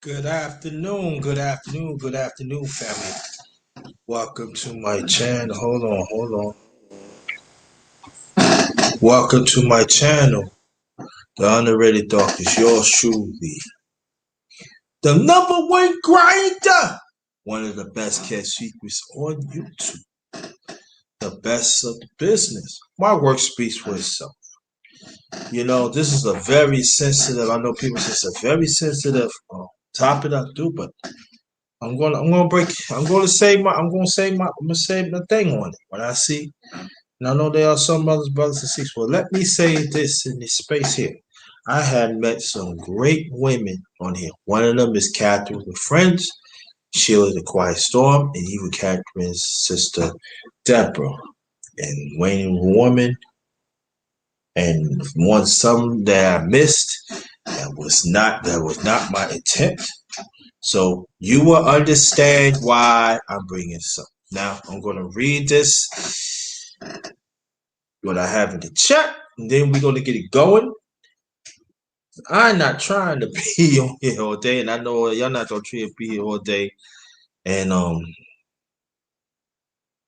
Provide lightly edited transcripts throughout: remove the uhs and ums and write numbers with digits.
Good afternoon, good afternoon, good afternoon, family. Welcome to my channel. Hold on. Welcome to my channel, The Underrated Dark is yours truly. The number one grinder. One of the best kept secrets on YouTube. The best of the business. My work speaks for itself. You know, this is a very sensitive, I know people say it's a very sensitive topic I do, but I'm gonna say my thing on it. When I see, and I know there are some brothers and sisters. Well, let me say this in this space here. I had met some great women on here. One of them is Catherine with Friends, Sheila the Quiet Storm, and even Catherine's sister Deborah, and Wayne Woman, and some that I missed. That was not my intent. So you will understand why I'm bringing this up. Now I'm going to read this, what I have in the chat, and then we're going to get it going. I'm not trying to be on here all day, and I know y'all not gonna try to be here all day. And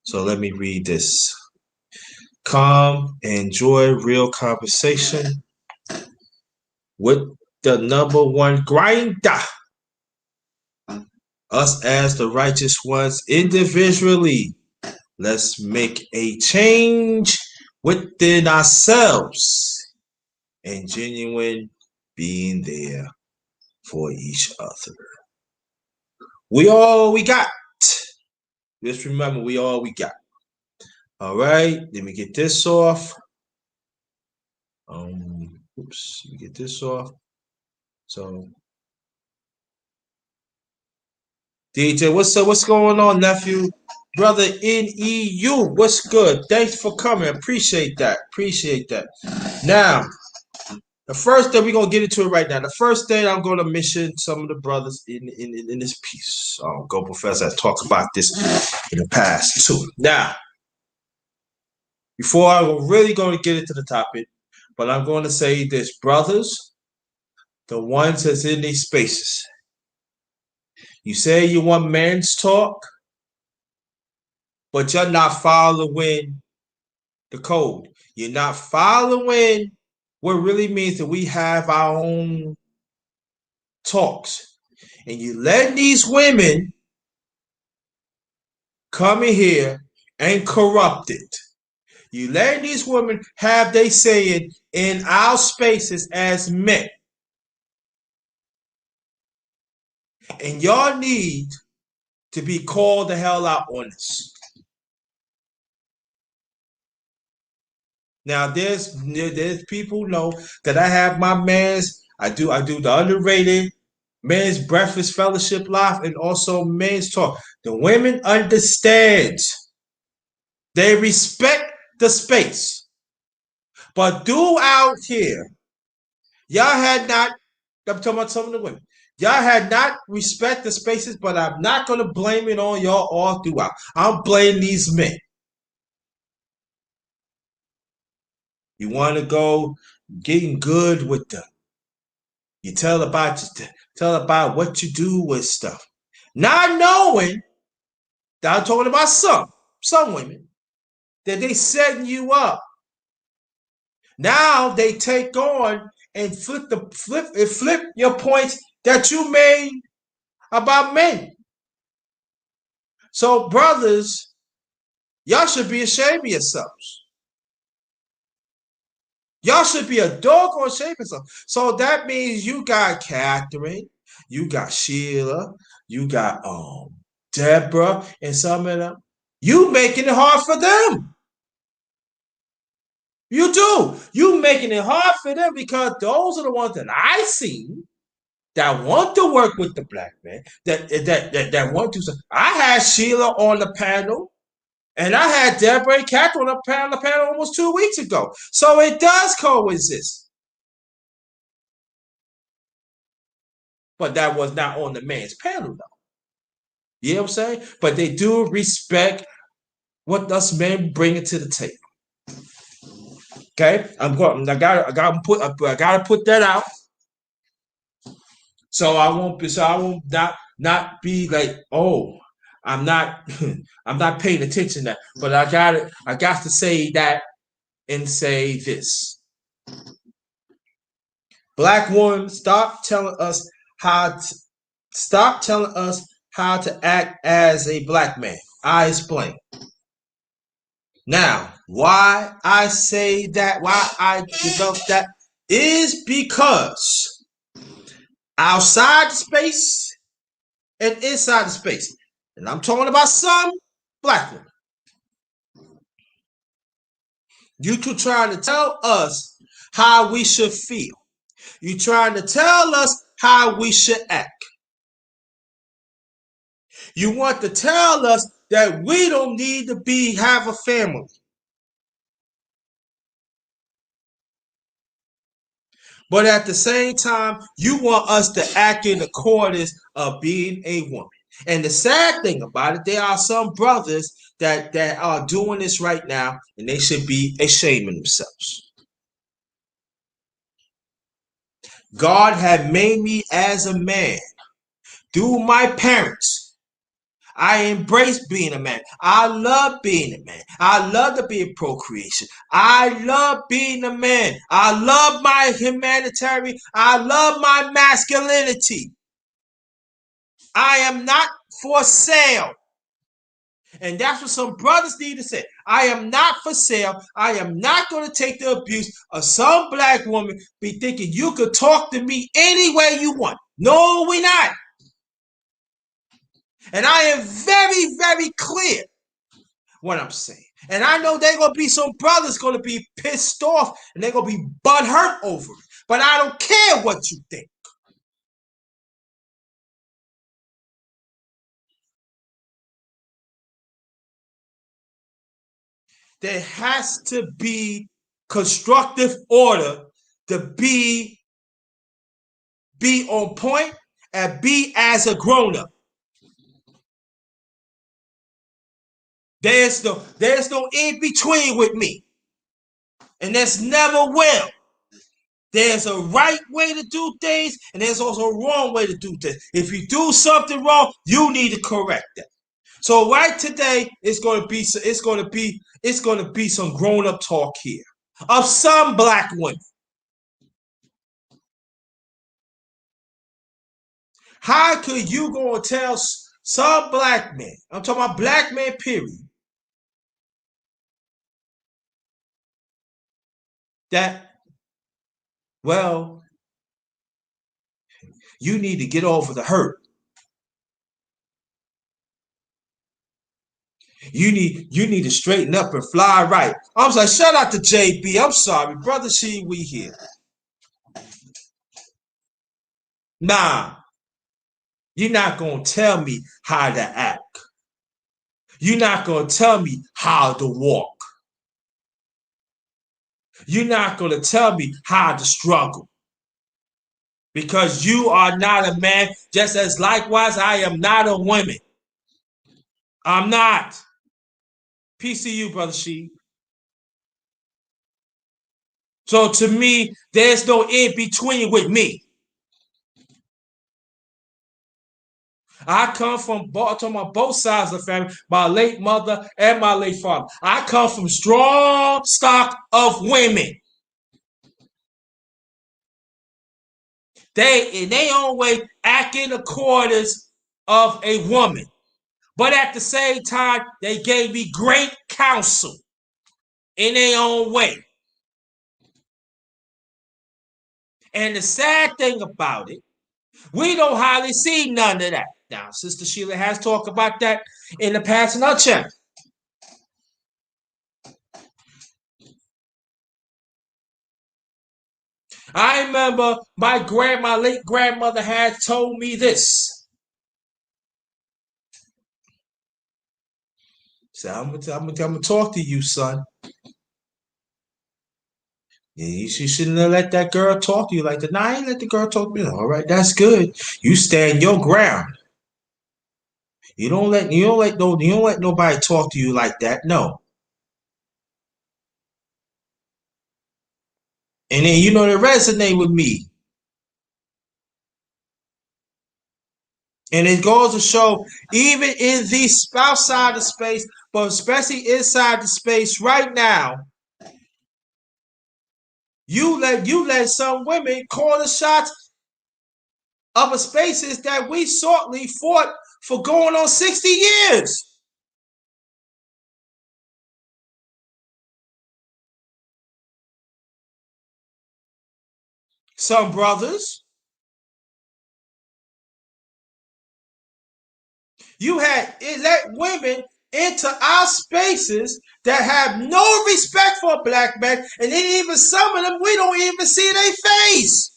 so let me read this. Calm, enjoy real conversation with the number one grinder. Us as the righteous ones individually. Let's make a change within ourselves and genuine being there for each other. We all we got. Just remember, we all we got. All right, let me get this off. Oops, let me get this off. So, DJ, what's up? What's going on, nephew? Brother in EU, what's good? Thanks for coming. Appreciate that. Appreciate that. Now, the first thing we're gonna get into it right now. The first thing I'm gonna mention some of the brothers in this piece. Go Professor has talked about this in the past too. Now, before I'm really going to get into the topic, but I'm going to say this, brothers, the ones that's in these spaces. You say you want men's talk, but you're not following the code. You're not following what really means that we have our own talks. And you let these women come in here and corrupt it. You let these women have they saying in our spaces as men. And y'all need to be called the hell out on this. Now there's people who know that I have my men's. I do the underrated men's breakfast fellowship live and also men's talk. The women understand. They respect the space. But do out here, y'all had not. I'm talking about some of the women. Y'all had not respect the spaces, but I'm not gonna blame it on y'all all throughout. I'm blaming these men. You want to go getting good with them. You tell about what you do with stuff, not knowing that I'm talking about some women that they setting you up. Now they take on and flip your points that you made about men. So brothers, y'all should be ashamed of yourselves. Y'all should be a doggone ashamed of yourself. So that means you got Catherine, you got Sheila, you got Deborah, and some of them. You making it hard for them. You do. You making it hard for them because those are the ones that I see that want to work with the black man, that want to. I had Sheila on the panel, and I had Deborah and Catherine on the panel almost 2 weeks ago. So it does coexist. But that was not on the man's panel, though. You know what I'm saying? But they do respect what us men bring to the table. Okay, I gotta put that out. So I won't not be like, oh, I'm not I'm not paying attention to that. But I got to say that and say this. Blackwoman, stop telling us how to act as a black man. I explain. Now, why I say that, why I develop that is because outside the space and inside the space, and I'm talking about some black women, you two trying to tell us how we should feel. You trying to tell us how we should act. You want to tell us that we don't need to have a family. But at the same time, you want us to act in accordance of being a woman. And the sad thing about it, there are some brothers that are doing this right now, and they should be ashamed of themselves. God had made me as a man. Through my parents, I embrace being a man. I love being a man. I love to be in procreation. I love being a man. I love my humanitarian. I love my masculinity. I am not for sale. And that's what some brothers need to say. I am not for sale. I am not going to take the abuse of some black woman be thinking you could talk to me any way you want. No, we're not. And I am very, very clear what I'm saying. And I know there going to be some brothers going to be pissed off and they're going to be butthurt over it. But I don't care what you think. There has to be constructive order to be on point and be as a grown-up. There's no in between with me. And there's never will. There's a right way to do things, and there's also a wrong way to do things. If you do something wrong, you need to correct that. So right today, it's going to be some grown-up talk here of some black women. How could you go and tell some black men, I'm talking about black men, period, that, well, you need to get over the hurt. You need to straighten up and fly right. I'm like, shout out to JB. I'm sorry, brother. We here. Nah, you're not gonna tell me how to act. You're not gonna tell me how to walk. You're not gonna tell me how to struggle. Because you are not a man, just as likewise I am not a woman. I'm not. PCU, brother She. So to me, there's no in between with me. I come from both sides of the family, my late mother and my late father. I come from strong stock of women. They, in their own way, act in accordance of a woman. But at the same time, they gave me great counsel in their own way. And the sad thing about it, we don't hardly see none of that. Now, Sister Sheila has talked about that in the past in our channel. I remember my late grandmother had told me this. So I'm gonna talk to you, son. You shouldn't have let that girl talk to you like that. Nah, I ain't let the girl talk to me. All right, that's good. You stand your ground. You don't let nobody talk to you like that. No. And then they resonate with me. And it goes to show, even in the outside of space, but especially inside the space right now, you let some women call the shots of a spaces that we shortly fought for going on 60 years. Some brothers. You had let women into our spaces that have no respect for black men, and then even some of them, we don't even see their face.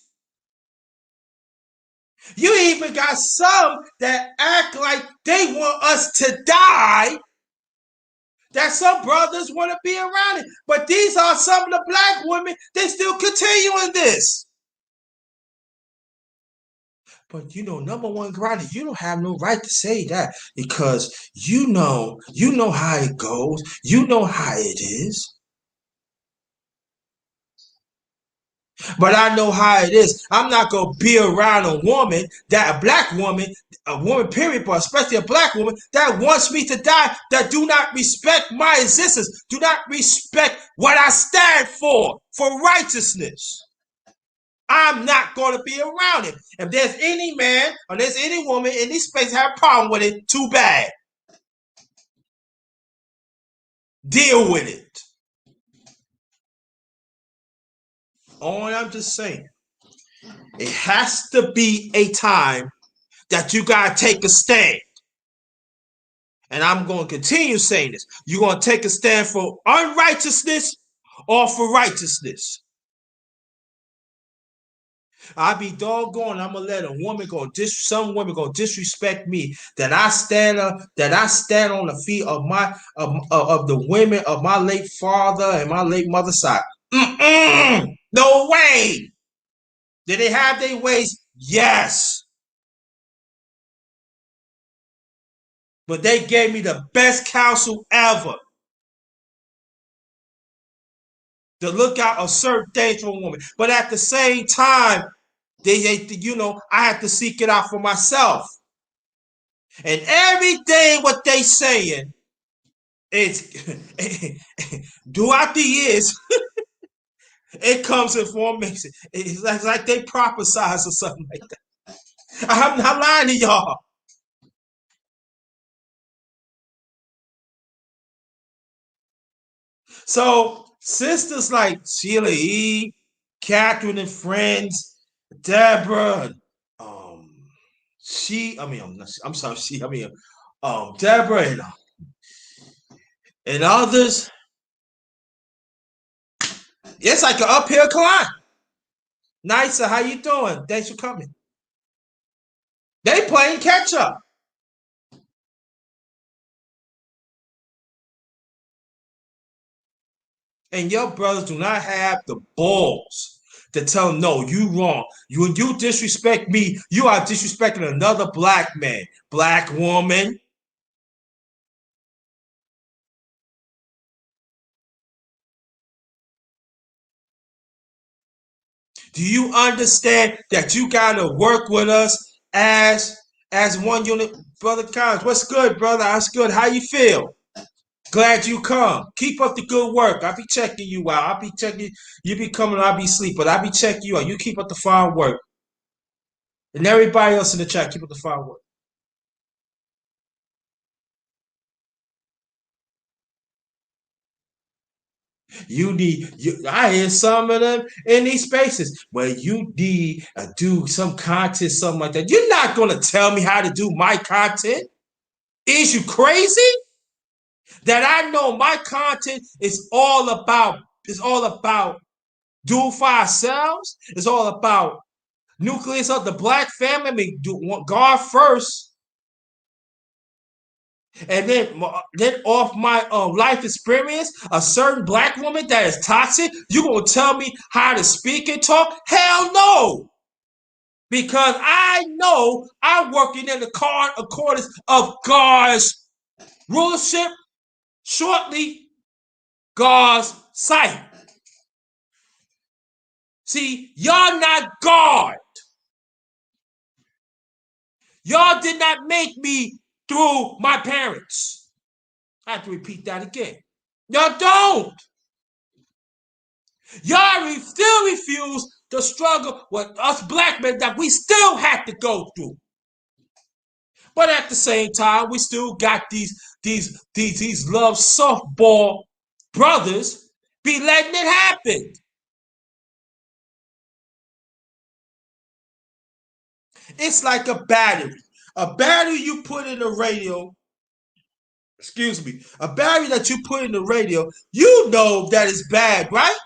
You even got some that act like they want us to die, that some brothers want to be around it. But these are some of the black women, they still continuing this. But number one grinder, you don't have no right to say that because you know how it goes. You know how it is. But I know how it is. I'm not gonna be around a woman that a black woman, a woman period, but especially a black woman that wants me to die, that do not respect my existence, do not respect what I stand for righteousness. I'm not going to be around it. If there's any man or there's any woman in this space have a problem with it, too bad. Deal with it. All I'm just saying, it has to be a time that you got to take a stand. And I'm going to continue saying this. You're going to take a stand for unrighteousness or for righteousness. I be doggone. I'm gonna let a woman some women go disrespect me. That I stand on the feet of of the women of my late father and my late mother's side. No way. Did they have their ways? Yes. But they gave me the best counsel ever. To look out a certain things for a woman. But at the same time, I have to seek it out for myself. And everything what they saying, it's throughout the years, it comes in formation. It's like they prophesize or something like that. I'm not lying to y'all. So sisters like Sheila E., Catherine and Friends, Deborah, um, I'm sorry, Deborah and others. It's like an uphill climb. Nisa, how you doing? Thanks for coming. They playing catch up. And your brothers do not have the balls to tell them, no, you wrong. When you disrespect me, you are disrespecting another black man, black woman. Do you understand that you gotta work with us as one unit? Brother Collins, what's good, brother? That's good. How you feel? Glad you come. Keep up the good work. I'll be checking you out. I'll be checking you be coming, I'll be sleep, but I'll be checking you out. You keep up the fine work. And everybody else in the chat, keep up the fine work. I hear some of them in these spaces where you need to do some content, something like that. You're not gonna tell me how to do my content. Is you crazy? That I know my content is all about do for ourselves. It's all about nucleus of the black family. I mean, God first, and then off my life experience, a certain black woman that is toxic, you gonna tell me how to speak and talk? Hell no, because I know I'm working in the accordance of God's rulership. Shortly, God's sight. See, y'all not God. Y'all did not make me through my parents. I have to repeat that again. Y'all don't. Y'all still refuse to struggle with us black men that we still had to go through. But at the same time, we still got these love softball brothers be letting it happen. It's like a battery. A battery you put in the radio, excuse me, a battery that you put in the radio, you know that it's bad, right?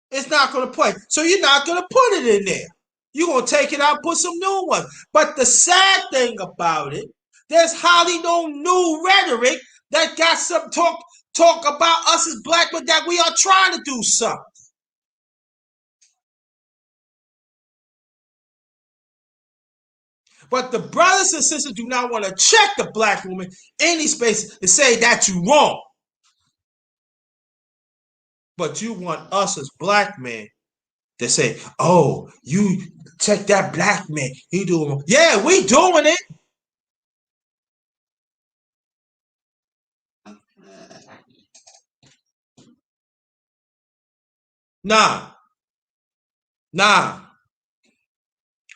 It's not going to play. So you're not going to put it in there. You're going to take it out, put some new ones. But the sad thing about it, there's hardly no new rhetoric that got some talk about us as black men that we are trying to do something. But the brothers and sisters do not want to check the black woman in these spaces and say that you wrong. But you want us as black men to say, oh, you check that black man. He doing, yeah, we doing it. Nah.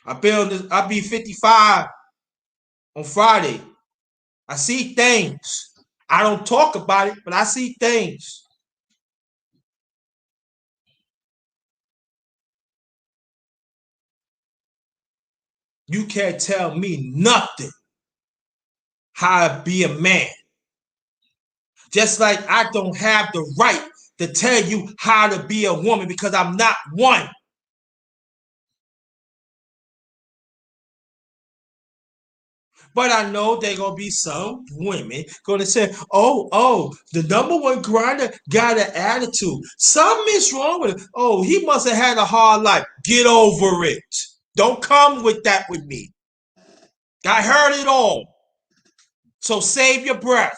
I'll be 55 on Friday. I see things. I don't talk about it, but I see things. You can't tell me nothing how to be a man. Just like I don't have the right to tell you how to be a woman because I'm not one. But I know there gonna be some women gonna say, oh, the number one grinder got an attitude. Something is wrong with him. Oh, he must have had a hard life. Get over it. Don't come with that with me. I heard it all. So save your breath.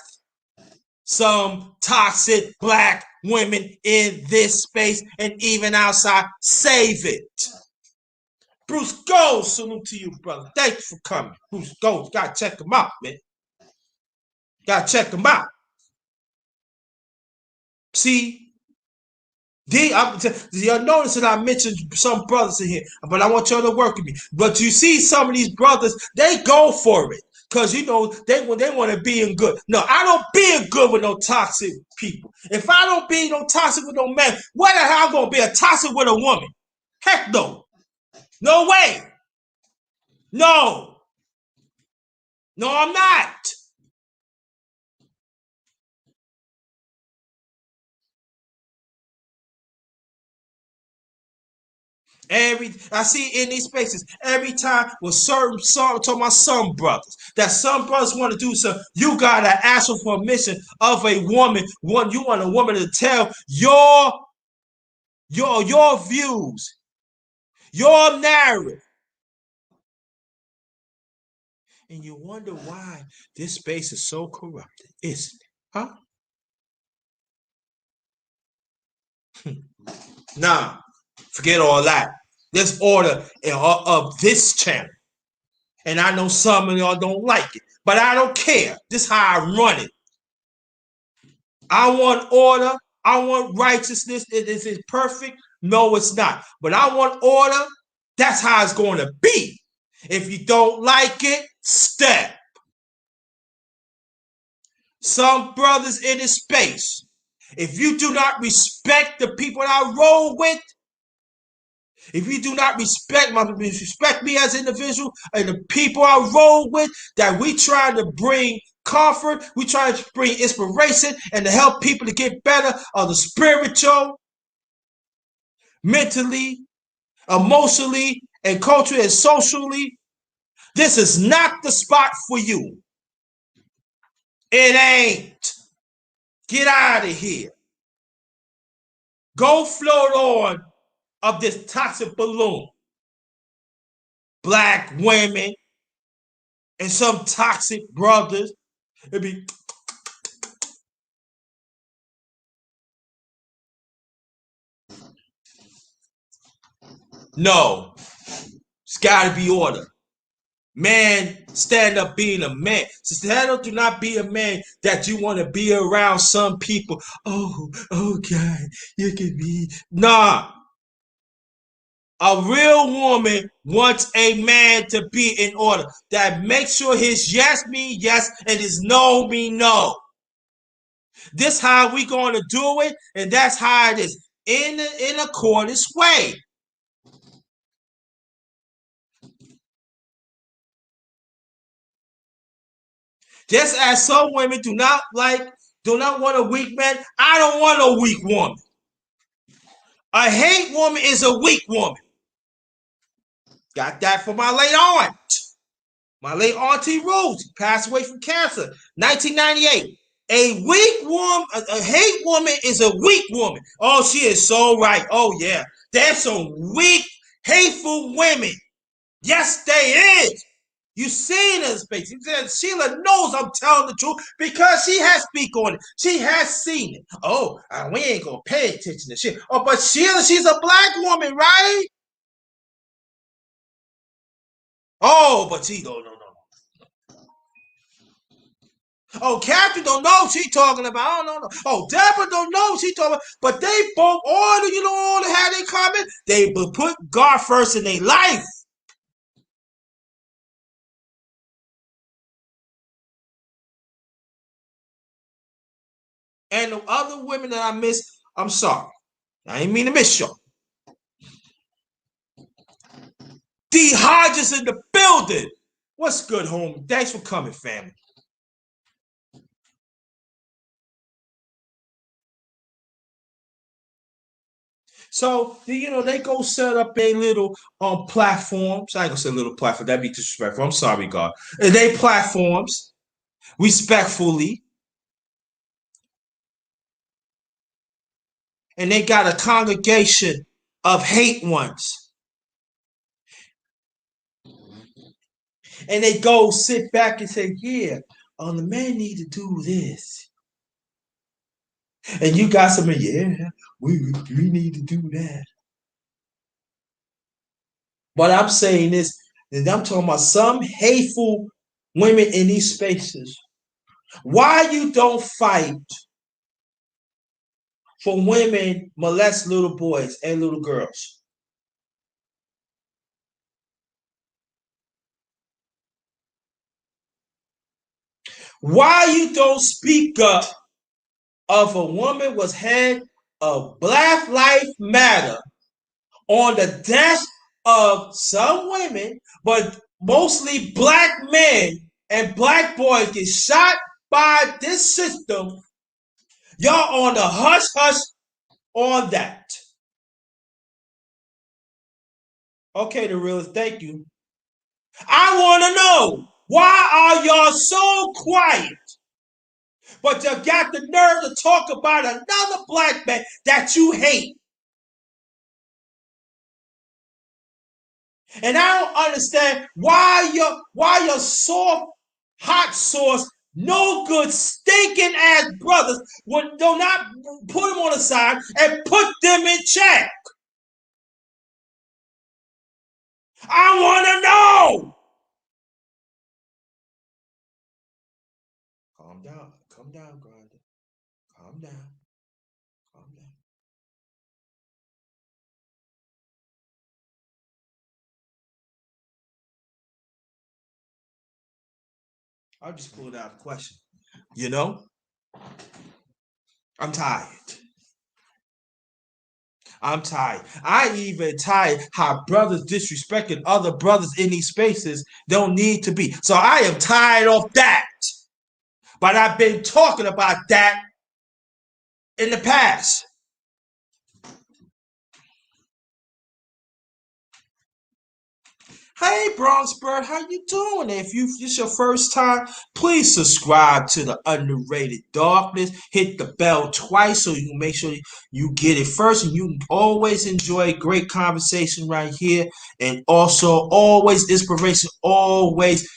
Some toxic black women in this space and even outside, save it. Bruce Gold, salute to you, brother. Thanks for coming. Bruce Gold, gotta check him out, man. Gotta check him out. See, y'all notice that I mentioned some brothers in here, but I want y'all to work with me. But you see some of these brothers, they go for it. Because, you know, they want to be in good. No, I don't be in good with no toxic people. If I don't be no toxic with no man, what the hell I'm going to be a toxic with a woman? Heck no. No way. No. No, I'm not. I see in these spaces every time with some talking about some brothers that some brothers want to do something. You gotta ask for permission of a woman. You want a woman to tell your views, your narrative, and you wonder why this space is so corrupted, isn't it? Huh? Nah, forget all that. There's order of this channel. And I know some of y'all don't like it, but I don't care. This is how I run it. I want order. I want righteousness. Is it perfect? No, it's not. But I want order. That's how it's going to be. If you don't like it, step. Some brothers in this space, if you do not respect the people that I roll with, if you do not respect me as an individual and the people I roll with, that we try to bring comfort, we try to bring inspiration and to help people to get better on the spiritual, mentally, emotionally, and culturally and socially, this is not the spot for you. It ain't. Get out of here. Go float on of this toxic balloon. Black women and some toxic brothers. It'd be no. It's got to be order. Man, stand up being a man. So stand up to not be a man that you want to be around some people. Oh God, you can be. Nah. A real woman wants a man to be in order. That makes sure his yes mean yes and his no mean no. This how we going to do it, and that's how it is in accordance way. Just as some women do not want a weak man, I don't want a weak woman. A hate woman is a weak woman. Got that from my late aunt. My late auntie Ruth passed away from cancer, 1998. A weak woman, a hate woman is a weak woman. Oh, she is so right. Oh, yeah. There's some weak, hateful women. Yes, they is. You seen her space. You said Sheila knows I'm telling the truth because she has speak on it. She has seen it. Oh, we ain't gonna pay attention to shit. Oh, but Sheila, she's a black woman, right? Oh, but she don't know. Oh, Catherine don't know what she talking about. I don't know. Oh, Deborah don't know what she talking about. But they both all you know all they had in common. They put God first in their life. And the other women that I miss, I'm sorry. I ain't mean to miss y'all. D Hodges in the building. What's good, homie? Thanks for coming, family. So they go set up a little platforms. I ain't gonna say little platform. That'd be disrespectful. I'm sorry, God. And they platforms respectfully, and they got a congregation of hate ones, and they go sit back and say, "Yeah, the man need to do this," and you got some, yeah, we need to do that. But I'm saying this, and I'm talking about some hateful women in these spaces. Why you don't fight for women molest little boys and little girls? Why you don't speak up of a woman was head of Black Life Matter on the death of some women, but mostly black men and black boys get shot by this system? Y'all on the hush hush on that. Okay, the realist, thank you. I want to know why are y'all so quiet? But you got the nerve to talk about another black man that you hate. And I don't understand why your soft, hot sauce, no good, stinking ass brothers would do not put them on the side and put them in check. I want to know. Calm down. Calm down, Grinda. Calm down. Calm down. I just pulled out a question. You know, I'm tired. I'm tired. I even tired how brothers disrespecting other brothers in these spaces don't need to be. So I am tired of that. But I've been talking about that in the past. Hey, Bronx Bird, how you doing? If it's your first time, please subscribe to the Underrated Darkness. Hit the bell twice so you can make sure you get it first. And you can always enjoy great conversation right here. And also, always inspiration, always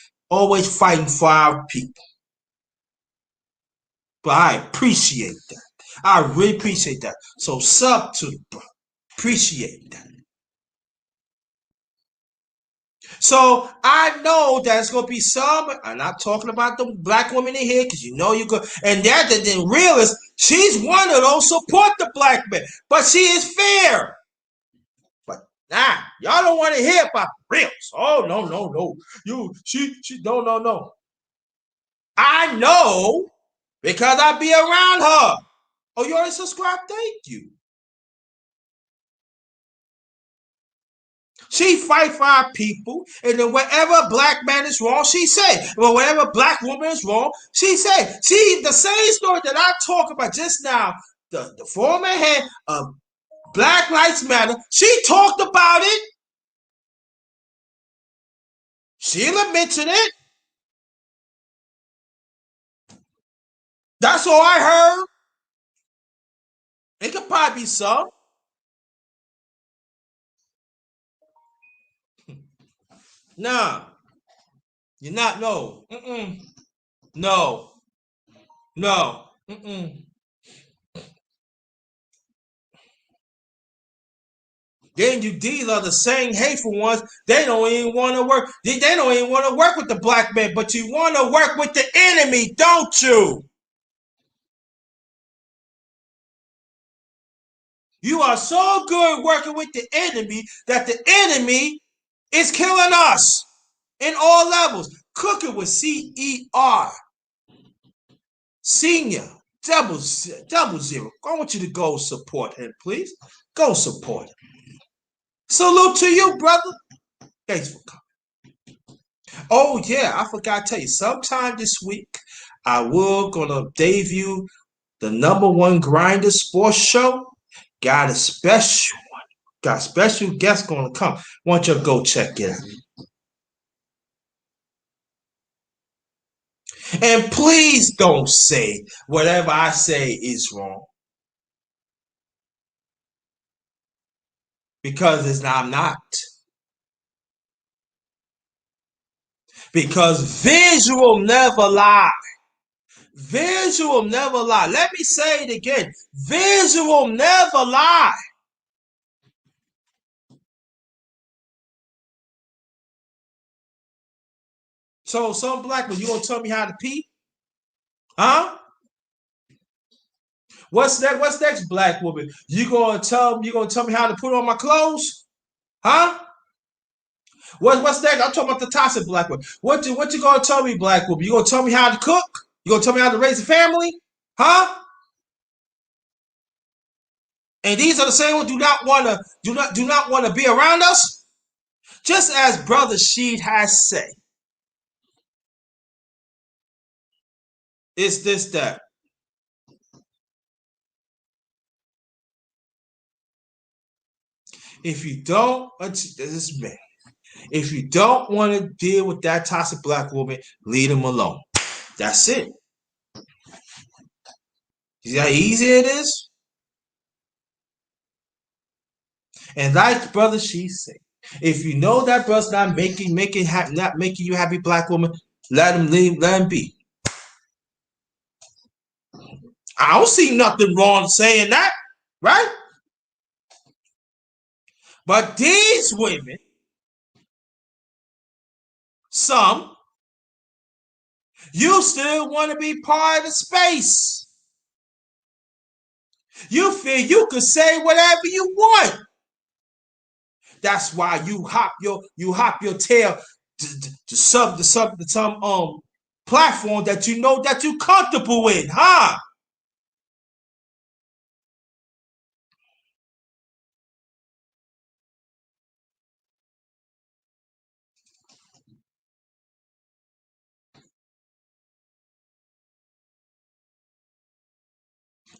fighting for our people. But I appreciate that. I really appreciate that. So, sub to the bro. Appreciate that. So I know there's gonna be some. I'm not talking about the black woman in here because you know you go. And that the realist, she's one of those support the black man, but she is fair. But y'all don't want to hear about reals. Oh no, no, no. She no. I know because I be around her. Oh, you already subscribed? Thank you. She fight for our people, and then whatever black man is wrong, she say. Well, whatever black woman is wrong, she say. See, the same story that I talked about just now, the former head of Black Lives Matter, she talked about it. Sheila mentioned it. That's all I heard. It could probably be some. Nah. You're not. No. Mm-mm. No. No. Mm-mm. Then these are the same hateful ones. They don't even want to work. They don't even want to work with the black man, but you want to work with the enemy, don't you? You are so good working with the enemy that the enemy is killing us in all levels. Cooking with CER, senior, double zero. I want you to go support him, please. Go support him. Salute to you, brother. Thanks for coming. Oh yeah, I forgot to tell you. Sometime this week, I will gonna debut the #1 Grinder Sports Show. Got a special guest gonna come. Why don't you go check it out? And please don't say whatever I say is wrong, because I'm not. Because visual never lie. Visual never lie. Let me say it again. Visual never lie. So some black man, you gonna tell me how to pee? Huh? What's that? What's next, black woman? You gonna tell me how to put on my clothes? Huh? What's next? I'm talking about the toxic black woman. What you gonna tell me, black woman? You gonna tell me how to cook? You gonna tell me how to raise a family? Huh? And these are the same ones do not wanna be around us? Just as Brother Sheed has said. It's this that. If you don't, this is me. If you don't want to deal with that toxic black woman, leave them alone. That's it. See how easy it is? And like Brother She said, if you know that brother's not not making you happy, black woman, let him leave, let him be. I don't see nothing wrong saying that, right? But these women, some, you still want to be part of the space. You feel you could say whatever you want. That's why you hop your tail to some platform that you know that you comfortable with, huh?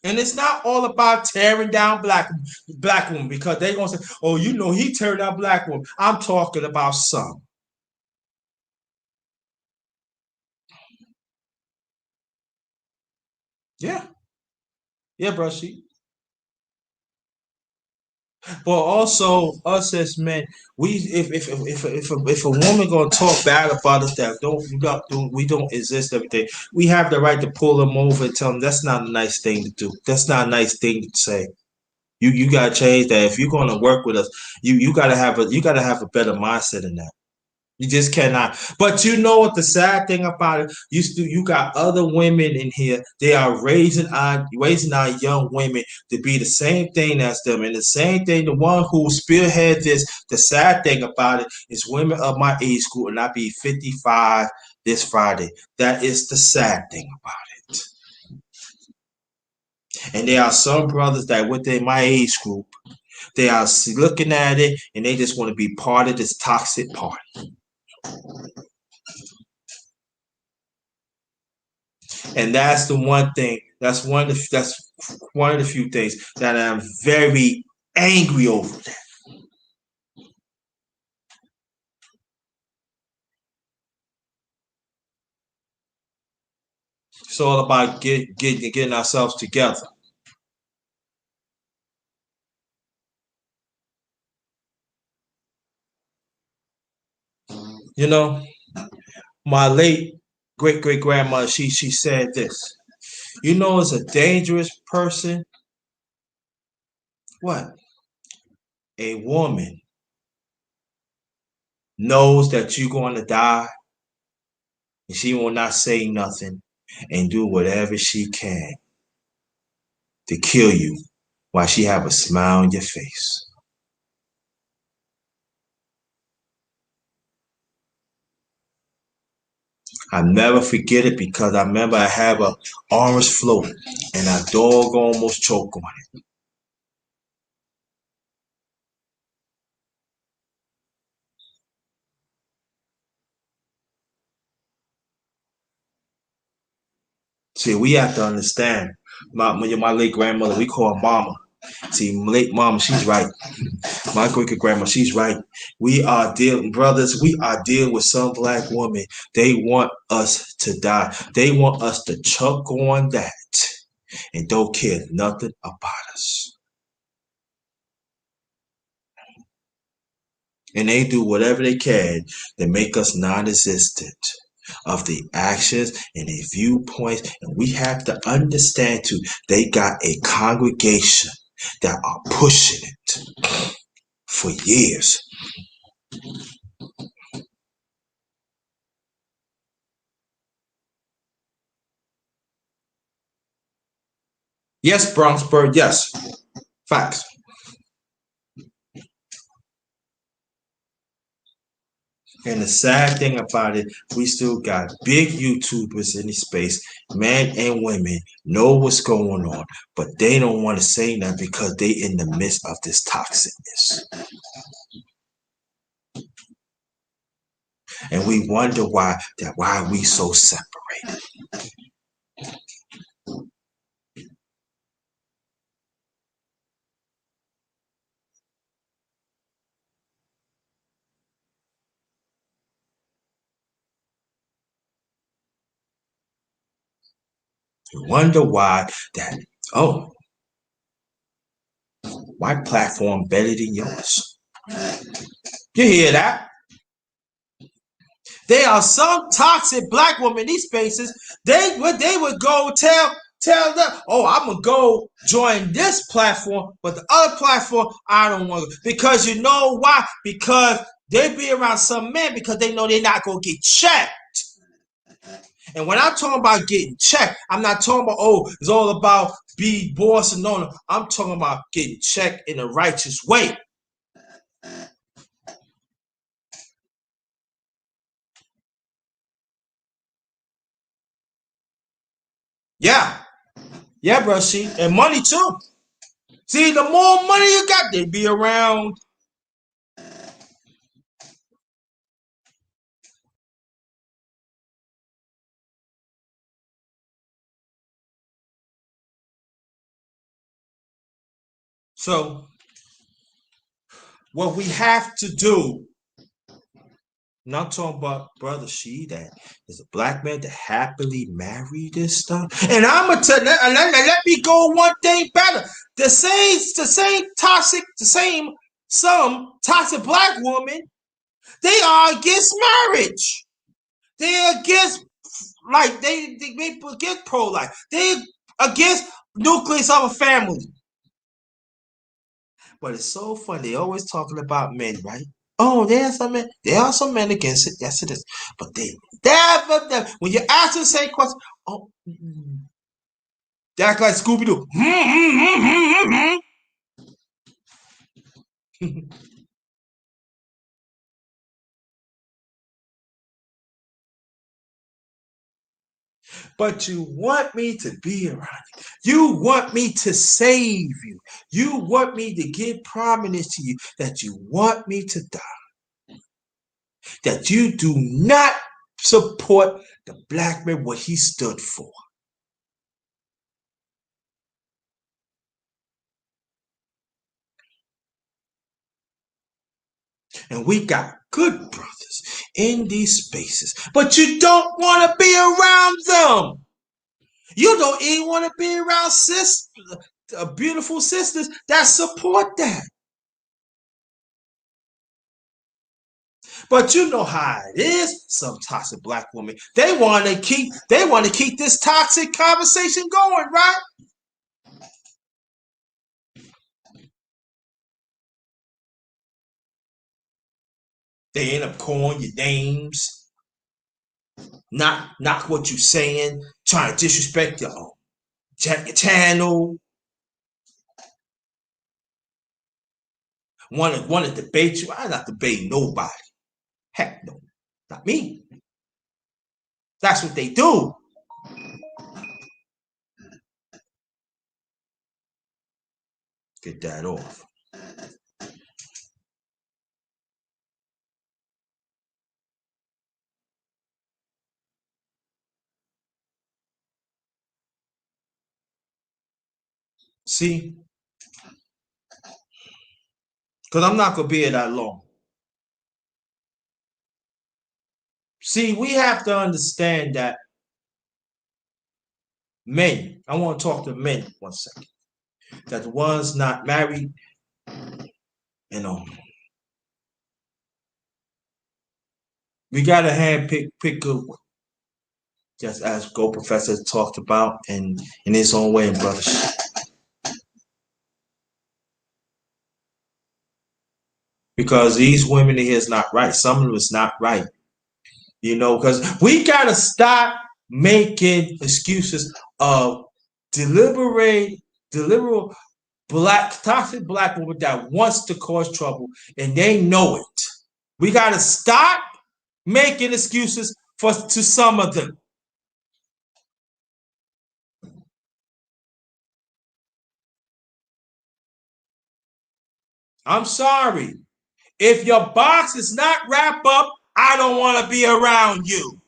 And it's not all about tearing down black women, because they gonna say, "Oh, you know, he tearing down black women." I'm talking about some. Yeah, yeah, bro. She. But also us as men, we if a woman gonna talk bad about us that we don't exist everything, we have the right to pull them over and tell them that's not a nice thing to do. That's not a nice thing to say. You gotta change that. If you're gonna work with us, you gotta have a better mindset than that. You just cannot. But you know what the sad thing about it? You got other women in here. They are raising our young women to be the same thing as them. And the same thing, the one who spearhead this, the sad thing about it is women of my age group, and I be 55 this Friday. That is the sad thing about it. And there are some brothers that within my age group, they are looking at it and they just want to be part of this toxic party. And that's the one thing. That's one of the few things that I'm very angry over. That. It's all about getting ourselves together. You know, My late great grandmother, she said this. You know, it's a dangerous person. What? A woman knows that you're going to die, and she will not say nothing and do whatever she can to kill you while she have a smile on your face. I never forget it because I remember I have a orange float and a dog almost choked on it. See, we have to understand. My late grandmother, we call her Mama. See, late Mama, she's right. My great grandma, she's right. We are dealing, brothers. We are dealing with some black women. They want us to die. They want us to chuck on that and don't care nothing about us. And they do whatever they can to make us non-existent of the actions and their viewpoints. And we have to understand too, they got a congregation that are pushing it for years. Yes, Bronxburg, yes. Facts. And the sad thing about it, we still got big YouTubers in the space, men and women, know what's going on, but they don't want to say that because they in the midst of this toxicness. And we wonder why we so separated. We wonder why that, oh, my platform better than yours. You hear that? There are some toxic black women in these spaces. They would go tell them, oh, I'm gonna go join this platform, but the other platform I don't want to, because you know why? Because they be around some men because they know they're not gonna get checked. And when I'm talking about getting checked, I'm not talking about, oh, it's all about be boss and no. I'm talking about getting checked in a righteous way. Yeah. Yeah, bro. See, and money too. See, the more money you got, they be around. So what we have to do, not talking about brother she that is a black man to happily marry this stuff. And I'm gonna tell let me go one thing better. The same toxic, some toxic black woman, they are against marriage. They're against they against pro-life. They against nucleus of a family. But it's so funny. They always talking about men, right? Oh, there's some men. There are some men against it. Yes, it is. But they never. When you ask the same question, oh, they act like Scooby Doo. But you want me to be around you. You want me to save you. You want me to give prominence to you. That you want me to die. That you do not support the black man, what he stood for. And we got good brothers in these spaces, but you don't want to be around them. You don't even want to be around beautiful sisters that support that. But you know how it is. Some toxic black women. They want to keep this toxic conversation going, right? They end up calling your names, not what you saying, trying to disrespect your channel. Want to debate you? I'm not debating nobody. Heck no, not me. That's what they do. Get that off. See, because I'm not gonna be here that long. See, we have to understand that men. I want to talk to men 1 second. That the ones not married, you know, we gotta pick good one. Just as Go Professor talked about in his own way, brothers. Because these women in here is not right. Some of them is not right. You know, because we gotta stop making excuses of deliberate toxic black woman that wants to cause trouble and they know it. We gotta stop making excuses to some of them. I'm sorry. If your box is not wrapped up, I don't want to be around you.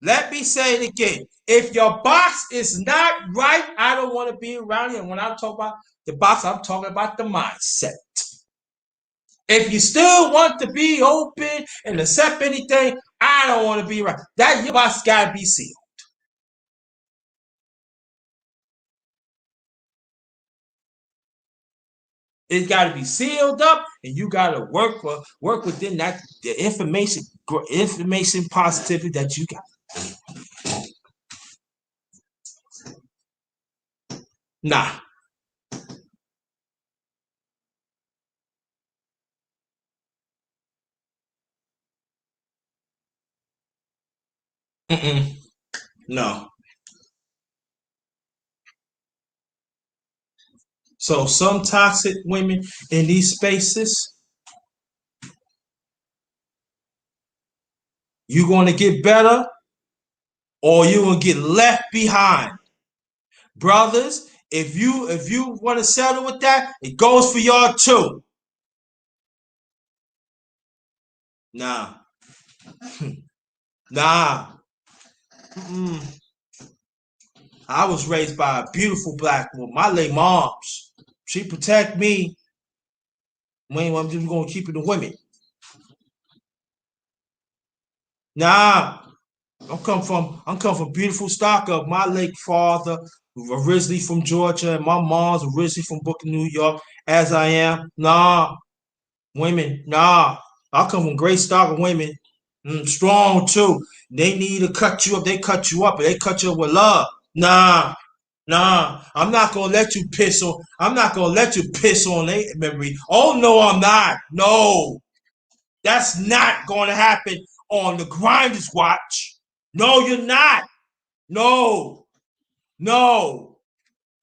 Let me say it again. If your box is not right, I don't want to be around you. And when I talk about the box, I'm talking about the mindset. If you still want to be open and accept anything, I don't want to be around. That your box gotta be sealed. It's got to be sealed up, and you got to work within that the information positivity that you got. Nah. Mm-mm. No. So some toxic women in these spaces, you're going to get better or you're going to get left behind. Brothers, if you want to settle with that, it goes for y'all too. Nah. Nah. Mm-mm. I was raised by a beautiful black woman. My late moms. She protect me. I'm just gonna keep it the women. Nah. I'm come from beautiful stock of my late father, originally from Georgia, and my mom's originally from Brooklyn, New York, as I am. Nah. Women, nah. I come from great stock of women. Strong too. They need to cut you up. They cut you up, but they cut you up with love. Nah, nah. I'm not gonna let you piss on. I'm not gonna let you piss on their memory. Oh no, I'm not. No, that's not gonna happen on the Grinders watch. No, you're not. No, no,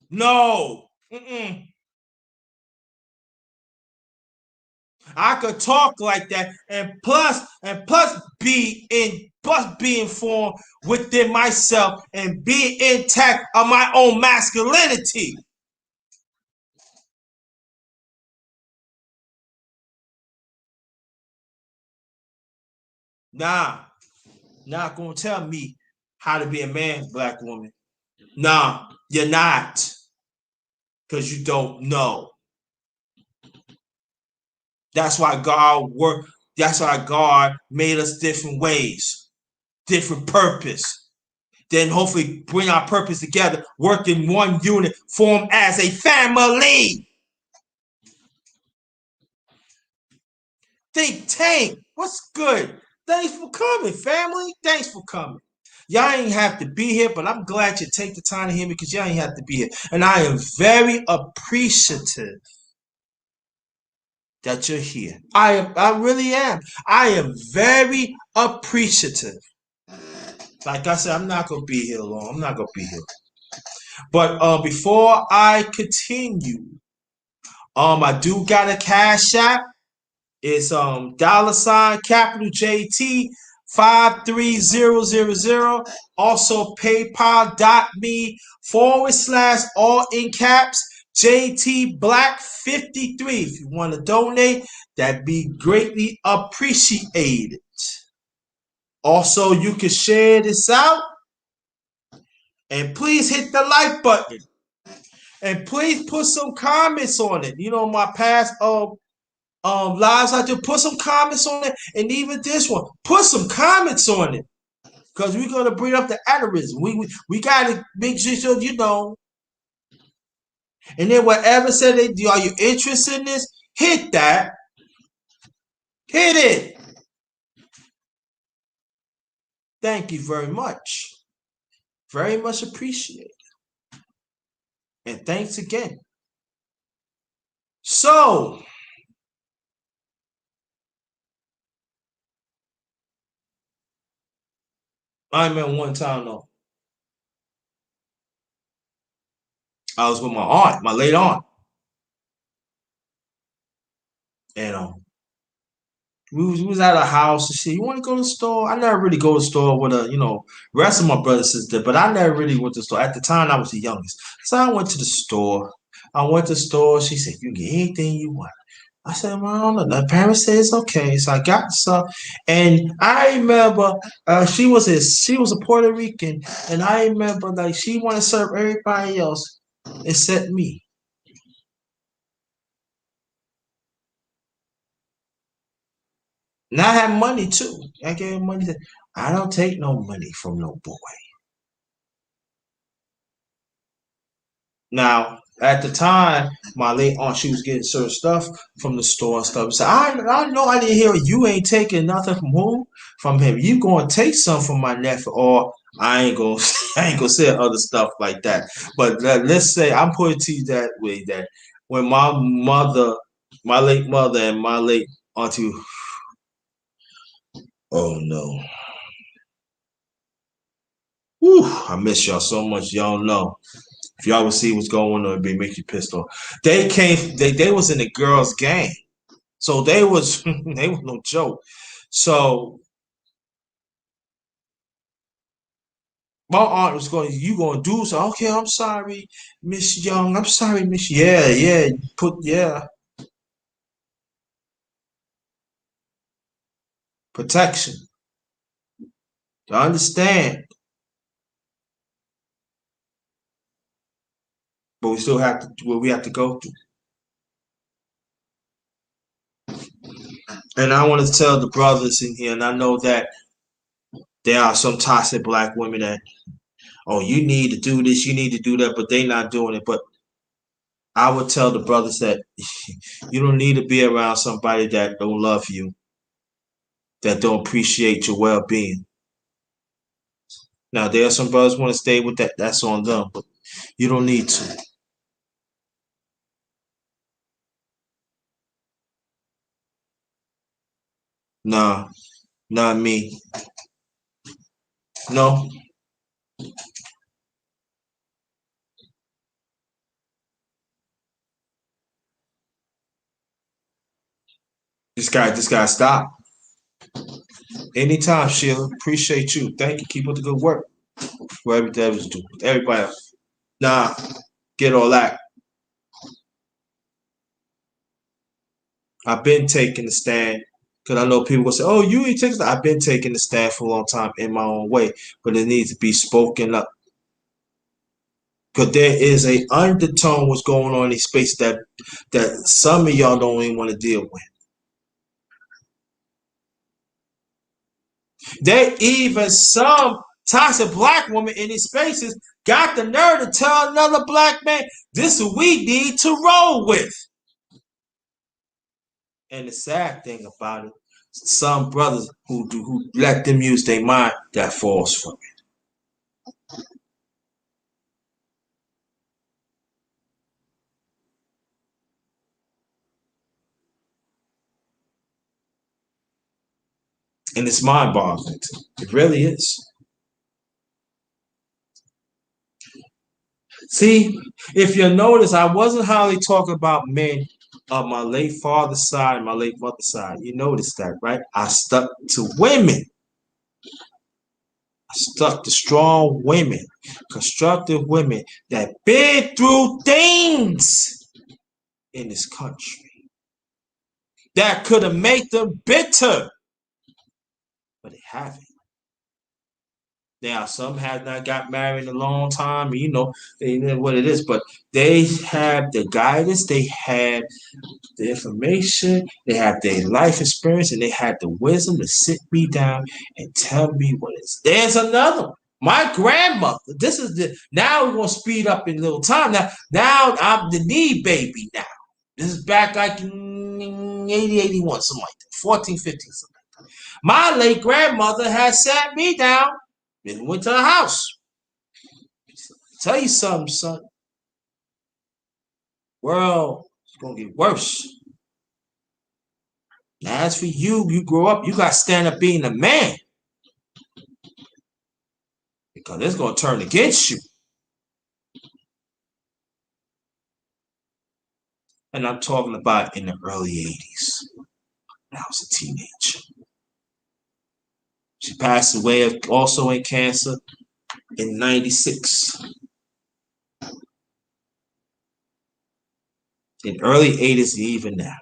no. Mm-mm. I could talk like that, and plus be informed within myself and be intact of my own masculinity. Nah, not gonna tell me how to be a man, black woman. Nah, you're not, because you don't know. That's why God worked. That's why God made us different ways, different purpose. Then hopefully bring our purpose together, work in one unit, form as a family. Think Tank, what's good? Thanks for coming, family. Thanks for coming. Y'all ain't have to be here, but I'm glad you take the time to hear me because y'all ain't have to be here. And I am very appreciative that you're here. I really am. I am very appreciative. Like I said, I'm not gonna be here long. I'm not gonna be here. But before I continue, I do got a cash app. It's $ capital JT 53000. Also paypal.me / all in caps JT Black 53. If you want to donate, that'd be greatly appreciated. Also, you can share this out and please hit the like button. And please put some comments on it. You know, my past lives I do, put some comments on it, and even this one, put some comments on it, because we're gonna bring up the aneurysm. We gotta make sure you know. And then whatever said they do, are you interested in this? Hit that. Hit it. Thank you very much. Very much appreciated. And thanks again. So I remember one time though, I was with my aunt, my late aunt, and we was at a house and shit. You want to go to the store? I never really go to the store with rest of my brothers and sisters, but I never really went to the store. At the time, I was the youngest. So I went to the store. She said, you can get anything you want. I said, well, I don't know. The parents said it's okay. So I got some. And I remember she was a Puerto Rican. And I remember like she wanted to serve everybody else except me. And I had money too. I gave money. I don't take no money from no boy. Now, at the time, my late aunt, she was getting certain stuff from the store and stuff. So I know I didn't hear you ain't taking nothing from who? From him. You gonna take some from my nephew, or I ain't gonna I ain't gonna say other stuff like that. But let's say I'm putting it to you that way that when my late mother and my late auntie, oh no. Whew, I miss y'all so much. Y'all know. If y'all would see what's going on, it'd be make you pissed off. They was in the girls' gang. So they was they was no joke. So my aunt was going, you gonna do so? Okay, I'm sorry, Miss Young. I'm sorry, Miss. Yeah. Protection. To understand, but we still have to what we have to go through. And I want to tell the brothers in here, and I know that there are some toxic black women that, oh, you need to do this, you need to do that, but they not doing it. But I would tell the brothers that you don't need to be around somebody that don't love you, that don't appreciate your well-being. Now there are some brothers want to stay with that. That's on them, but you don't need to. Nah, not me. No. This guy stop. Anytime, Sheila. Appreciate you. Thank you. Keep up the good work. Whatever that was do. Everybody else. Nah, get all that. I've been taking the stand. Because I know people will say, oh, you ain't taking the I've been taking the stand for a long time in my own way. But it needs to be spoken up. Because there is a undertone what's going on in these spaces that some of y'all don't even want to deal with. There even some toxic black woman in these spaces got the nerve to tell another black man, this is what we need to roll with. And the sad thing about it, some brothers who let them use their mind that falls from it. And it's mind boggling. It really is. See, if you notice, I wasn't hardly talking about men of my late father's side and my late mother's side. You noticed that, right? I stuck to women. I stuck to strong women, constructive women that been through things in this country that could have made them bitter, but they haven't. Now, some have not got married in a long time, you know, they know what it is, but they have the guidance, they have the information, they have their life experience, and they have the wisdom to sit me down and tell me what it is. There's another one. My grandmother, this is the, now we're going to speed up in a little time. Now I'm the knee baby now. This is back like 80, 81, something like that, 14, 15, something like that. My late grandmother had sat me down and went to the house. Tell you something, son. World is going to get worse. As for you, you grow up, you got to stand up being a man. Because it's going to turn against you. And I'm talking about in the early 80s when I was a teenager. She passed away also in cancer in 96. In early 80s, even now.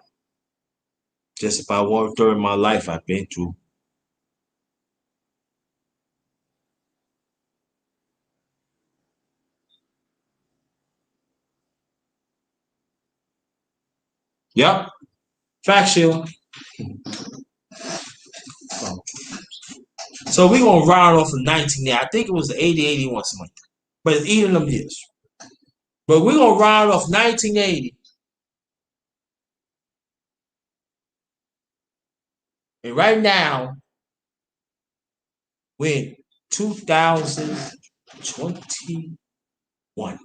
Just about 1/3 of my life I've been through. Yep. Fact, Sheila. So we're going to round off in 1980. I think it was 80, 81, something like that. But it's even them years. But we're going to round off 1980. And right now, we're in 2021.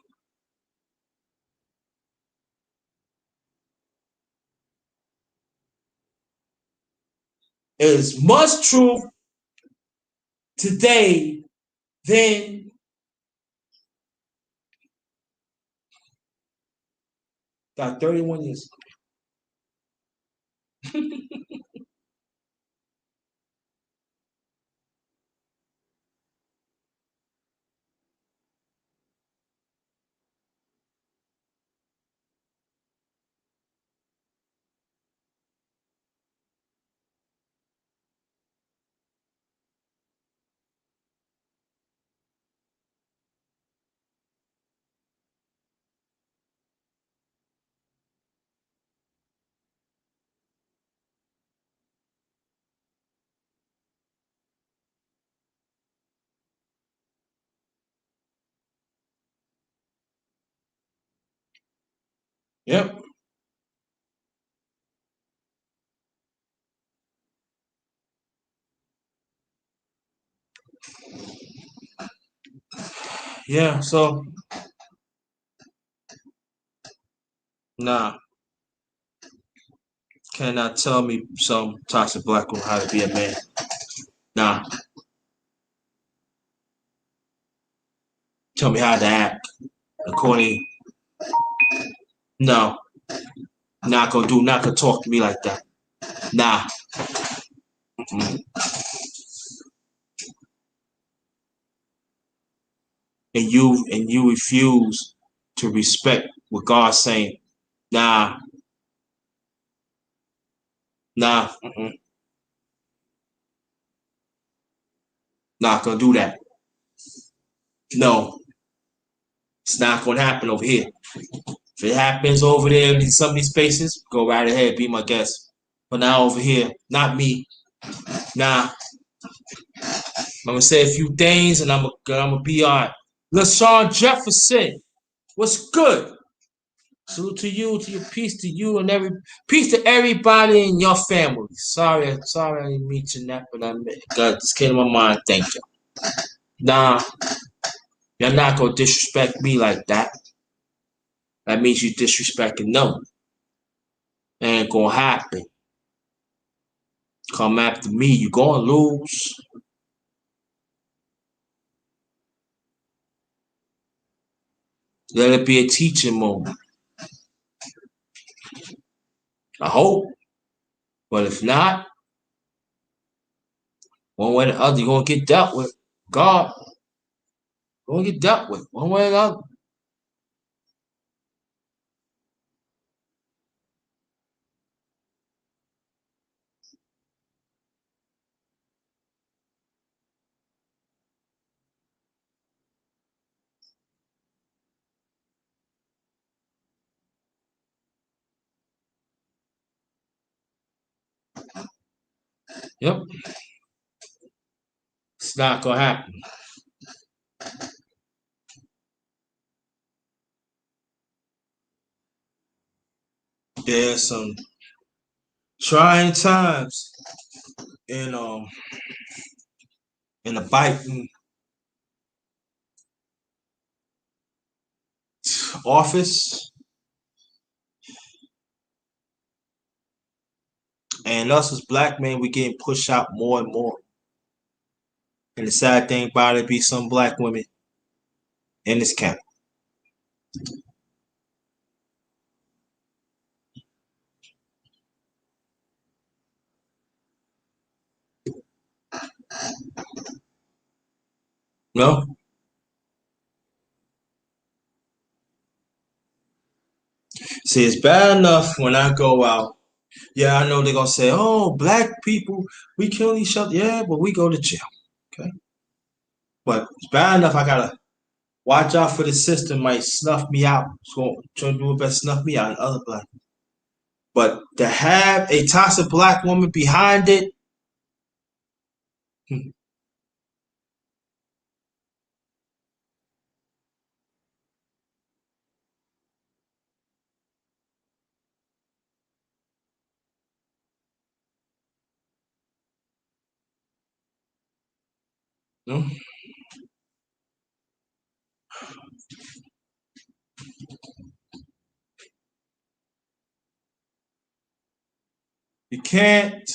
There's much truth today than about 31 years ago. Yep. Yeah. So, nah, cannot tell me some toxic black woman how to be a man. Nah, tell me how to act according. No, not gonna talk to me like that. Nah. Mm-mm. And you refuse to respect what God's saying. Nah, nah, not gonna do that. No, it's not gonna happen over here. If it happens over there in some of these spaces, go right ahead, be my guest. But now over here, not me. Nah, I'm gonna say a few things and I'm gonna be all right. LaShawn Jefferson, what's good? Salute to you, to your peace to you and every peace to everybody in your family. Sorry, I didn't mention that, but I got this came to my mind. Thank you. Nah, you're not gonna disrespect me like that. That means you disrespecting them. Ain't gonna happen. Come after me, you gonna lose. Let it be a teaching moment. I hope. But if not, one way or the other, you're gonna get dealt with. God, you're gonna get dealt with one way or the other. Yep, it's not gonna happen. There's some trying times in in a Biden office, and us as black men, we getting pushed out more and more. And the sad thing about it be some black women in this camp. No, see, it's bad enough when I go out. Yeah, I know they're gonna say, "Oh, black people, we kill each other." Yeah, but we go to jail. Okay, but it's bad enough. I gotta watch out for the system. Might snuff me out. So trying to do it best snuff me out and other black. But to have a toxic black woman behind it, hmm, no, you can't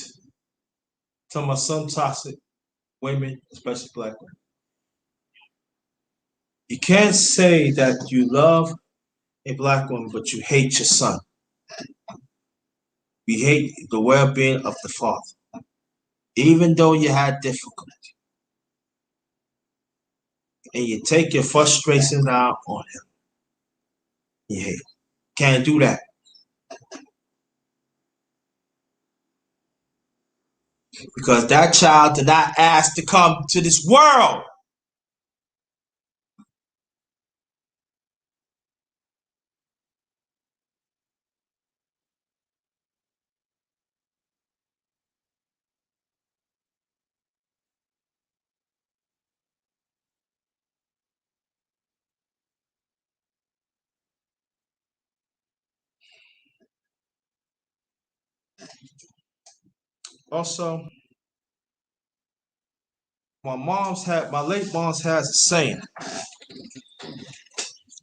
tell my some toxic women, especially black women. You can't say that you love a black woman, but you hate your son. You hate the well-being of the father, even though you had difficulty, and you take your frustrations out on him. You hate. Can't do that because that child did not ask to come to this world. Also, my late mom's has a saying.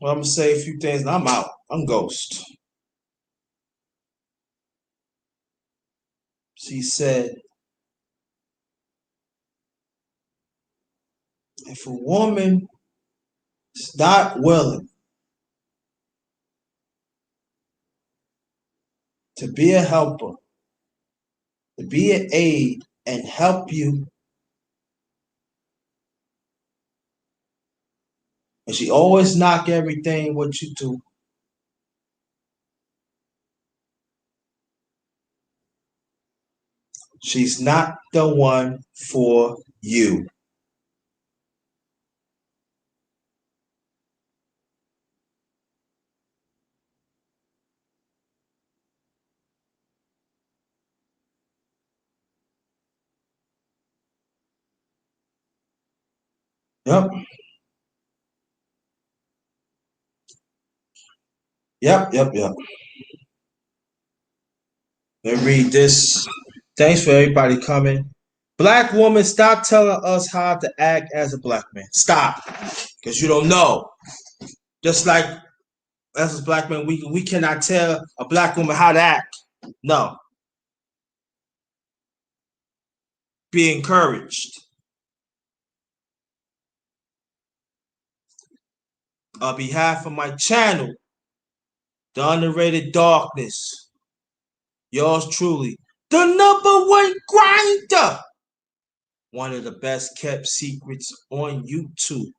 Well, I'm gonna say a few things. And I'm out. I'm ghost. She said, if a woman is not willing to be a helper, to be an aid, and help you, and she always knock everything what you do, she's not the one for you. Yep. Yep, yep, yep. Let me read this. Thanks for everybody coming. Black woman, stop telling us how to act as a black man. Stop. Because you don't know. Just like as a black man, we cannot tell a black woman how to act. No. Be encouraged. On behalf of my channel, The Underrated Darkness, yours truly, the number one grinder. One of the best kept secrets on YouTube.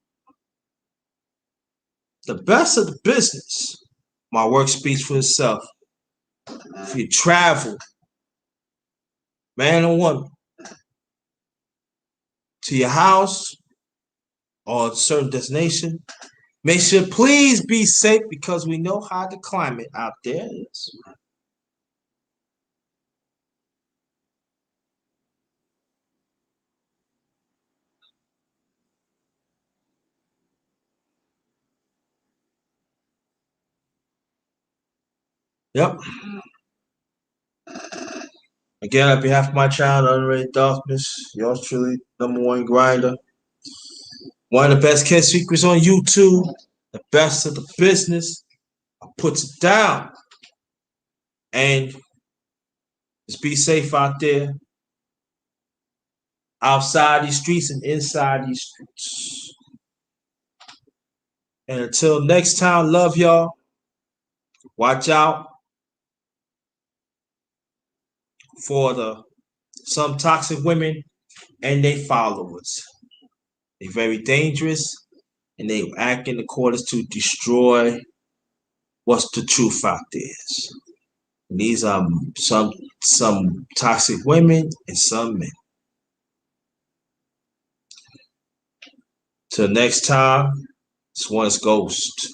The best of the business. My work speaks for itself. If you travel, man or woman, to your house or a certain destination, make sure please be safe because we know how the climate out there is. Yep. Again, on behalf of my channel, Underrated Darkness, yours truly, number one grinder. One of the best kept secrets on YouTube. The best of the business. I puts it down. And just be safe out there. Outside these streets and inside these streets. And until next time, love y'all. Watch out for some toxic women and their followers. They're very dangerous and they act in accordance to destroy what's the truth out there is. And these are some toxic women and some men. Till next time, this one's Ghost.